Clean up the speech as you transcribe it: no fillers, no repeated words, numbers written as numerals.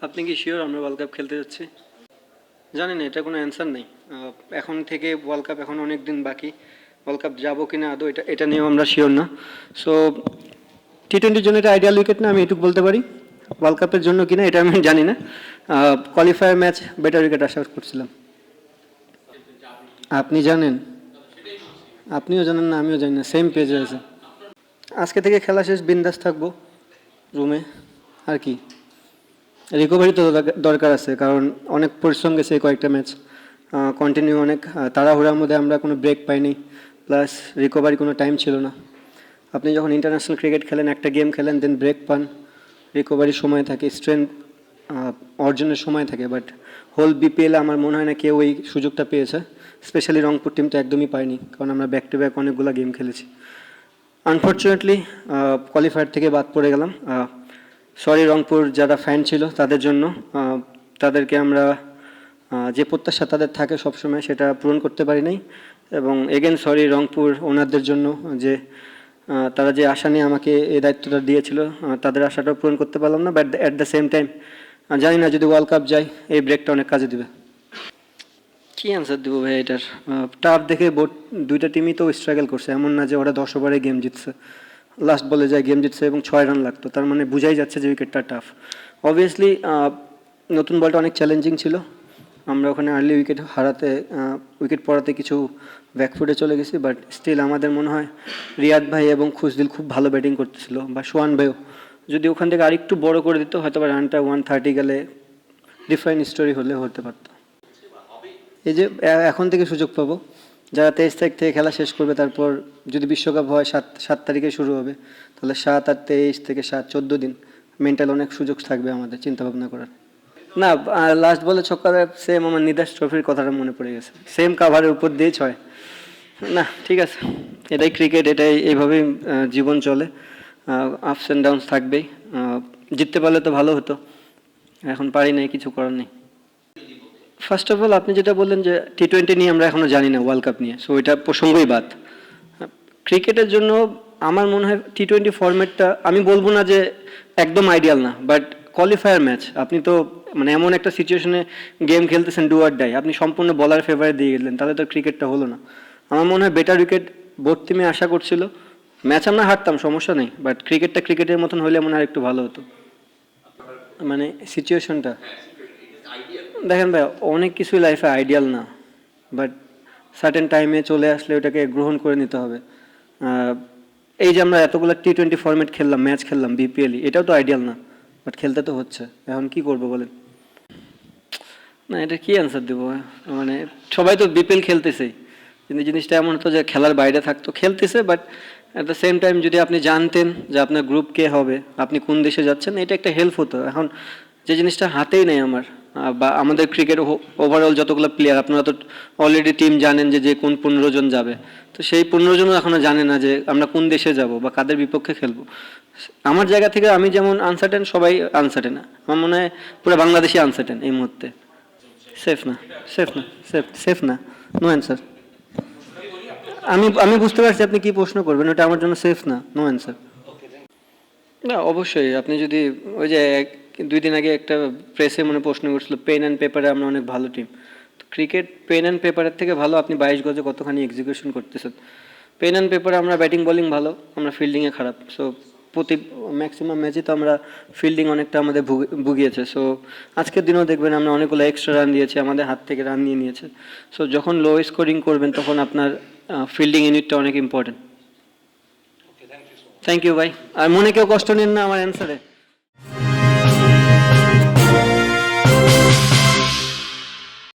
আপনি কি শিওর আমরা ওয়ার্ল্ড কাপ খেলতে যাচ্ছি? জানি না, এটা কোনো অ্যান্সার নেই। এখন থেকে ওয়ার্ল্ড কাপ এখন অনেক দিন বাকি। ওয়ার্ল্ড কাপ যাবো কিনা আদৌ এটা নিয়েও আমরা শিওর না। সো টি-20-র জন্য এটা আইডিয়াল উইকেট না, আমি এটুকু বলতে পারি। ওয়ার্ল্ড কাপের জন্য কিনা এটা আমি জানি না। কোয়ালিফায়ার ম্যাচ বেটার উইকেট আশা করছিলাম। আপনি জানেন? আপনিও জানেন না, আমিও জানি না, সেম পেজে আছে। আজকে থেকে খেলা শেষ, বিন্দাস থাকবো রুমে। আর কি, রিকভারি তো দরকার আছে, কারণ অনেক পরিশ্রম গেছে এই কয়েকটা ম্যাচ। কন্টিনিউ অনেক তাড়াহুড়ার মধ্যে আমরা কোনো ব্রেক পাইনি, প্লাস রিকভারি কোনো টাইম ছিল না। আপনি যখন ইন্টারন্যাশনাল ক্রিকেট খেলেন, একটা গেম খেলেন, দেন ব্রেক পান, রিকভারির সময় থাকে, স্ট্রেংথ অর্জনের সময় থাকে। বাট হোল বিপিএলে আমার মনে হয় না কেউ এই সুযোগটা পেয়েছে। স্পেশালি রংপুর টিম তো একদমই পায়নি, কারণ আমরা ব্যাক টু ব্যাক অনেকগুলো গেম খেলেছি। আনফর্চুনেটলি কোয়ালিফায়ার থেকে বাদ পড়ে গেলাম। সরি রংপুর যারা ফ্যান ছিল তাদের জন্য। তাদেরকে আমরা যে প্রত্যাশা তাদের থাকে সবসময়, সেটা পূরণ করতে পারি নাই। এবং এগেন সরি রংপুর ওনারদের জন্য, যে তারা যে আশা নিয়ে আমাকে এই দায়িত্বটা দিয়েছিল, তাদের আশাটাও পূরণ করতে পারলাম না। But at the same time জানি না, যদি ওয়ার্ল্ড কাপ যাই এই ব্রেকটা অনেক কাজে দিবে। কী অ্যান্সার দেবো ভাই এটার? টাফ দেখে দুইটা টিমই তো স্ট্রাগল করছে, এমন না যে ওরা 10 ওভারে গেম জিতছে, লাস্ট বলে যায় গেম জিতছে এবং 6 রান লাগতো। তার মানে বুঝাই যাচ্ছে যে উইকেটটা টাফ। অবভিয়াসলি নতুন বলটা অনেক চ্যালেঞ্জিং ছিল। আমরা ওখানে আর্লি উইকেট পড়াতে কিছু ব্যাকফুটে চলে গেছি। বাট স্টিল আমাদের মনে হয় রিয়াদ ভাই এবং খুশদিল খুব ভালো ব্যাটিং করতেছিল, বা সোহান ভাইও। যদি ওখান থেকে আরেকটু বড় করে দিত, হয়তো বা রানটা 130 গেলে ডিফারেন্ট স্টোরি হতে পারতো। এই যে এখন থেকে সুযোগ পাবো, যারা 23 তারিখ থেকে খেলা শেষ করবে, তারপর যদি বিশ্বকাপ হয় 7 তারিখে শুরু হবে, তাহলে 7 আর 23 থেকে 7 14 দিন মেন্টাল অনেক সুযোগ থাকবে আমাদের চিন্তা ভাবনা করার। না, লাস্ট বলে ছক্কা, সেম আমার নিদাস ট্রফির কথাটা মনে পড়ে গেছে, সেম কাভারের উপর দিয়ে 6। না ঠিক আছে, এটাই ক্রিকেট, এটাই এইভাবেই জীবন চলে। আপস অ্যান্ড ডাউনস থাকবেই। জিততে পারলে তো ভালো হতো, এখন পারি নাই, কিছু করার নেই। ফার্স্ট অফ অল আপনি যেটা বললেন যে টি-20 নিয়ে আমরা এখনও জানি না, ওয়ার্ল্ড কাপ নিয়ে, সো এটা প্রসঙ্গই বাদ। ক্রিকেটের জন্য আমার মনে হয় টি-20 ফরম্যাটটা, আমি বলবো না যে একদম আইডিয়াল না, বাট কোয়ালিফায়ার ম্যাচ আপনি তো মানে এমন একটা সিচুয়েশনে গেম খেলতেছেন, ডু অর ডাই, আপনি সম্পূর্ণ বলার ফেভারে দিয়ে গেলেন, তাহলে তো ক্রিকেটটা হলো না। আমার মনে হয় বেটার উইকেট বোর্ড টিমে আশা করছিল। ম্যাচ আমরা হারতাম, সমস্যা নেই, বাট ক্রিকেটটা ক্রিকেটের মতন হলে মনে হয় একটু ভালো হতো। মানে সিচুয়েশনটা দেখেন ভাই, অনেক কিছুই লাইফে আইডিয়াল না, বাট সার্টেন টাইমে চলে আসলে ওটাকে গ্রহণ করে নিতে হবে। এই যে আমরা এতগুলো টি-20 ফরম্যাট খেললাম, ম্যাচ খেললাম বিপিএলই, এটাও তো আইডিয়াল না, বাট খেলতে তো হচ্ছে। এখন কি করবো বলেন? না, এটা কি অ্যান্সার দেবো? মানে সবাই তো বিপিএল খেলতেছেই, কিন্তু জিনিসটা এমন হতো যে খেলার বাইরে থাকতো, খেলতেছে, but at the same time যদি আপনি জানতেন যে আপনার গ্রুপ কে হবে, আপনি কোন দেশে যাচ্ছেন, এটা একটা হেল্প হতো। এখন যে জিনিসটা হাতেই নেই আমার, বা আমাদের ক্রিকেট ওভারঅল যতগুলো প্লেয়ার, আপনারা তো অলরেডি টিম জানেন যে কোন 15 জন যাবে, তো সেই 15 জনও এখনও জানে না যে আমরা কোন দেশে যাব বা কাদের বিপক্ষে খেলবো। আমার জায়গা থেকে আমি যেমন আনসার্টেন, সবাই আনসার্টেন। আমার মনে হয় পুরো বাংলাদেশই আনসার্টেন এই মুহূর্তে। সেফ না, সেফ না, সেফ না, নো অ্যান্সার। আমি বুঝতে পারছি আপনি কি প্রশ্ন করবেন, ওটা আমার জন্য সেফ না, নো অ্যান্সার। না অবশ্যই, আপনি যদি ওই যে 2 দিন আগে একটা প্রেসে মনে প্রশ্ন করছিল, পেন অ্যান্ড পেপারে আমরা অনেক ভালো টিম। ক্রিকেট পেন অ্যান্ড পেপারের থেকে ভালো আপনি 22 গজে কতখানি এক্সিকিউশন করতেছেন। পেন অ্যান্ড পেপারে আমরা ব্যাটিং বোলিং ভালো, আমরা ফিল্ডিংয়ে খারাপ। সো ম্যাক্সিমাম ম্যাচে তো আমরা ফিল্ডিং অনেকটা আমাদের ভুগিয়েছে। সো আজকের দিনেও দেখবেন আমরা অনেকগুলো এক্সট্রা রান দিয়েছি, আমাদের হাত থেকে রান নিয়ে নিয়েছে। সো যখন লো স্কোরিং করবেন, তখন আপনার ফিল্ডিং ইউনিটটা অনেক ইম্পর্টেন্ট। থ্যাংক ইউ ভাই, আর মনে কেউ কষ্ট নেন না আমার অ্যান্সারে।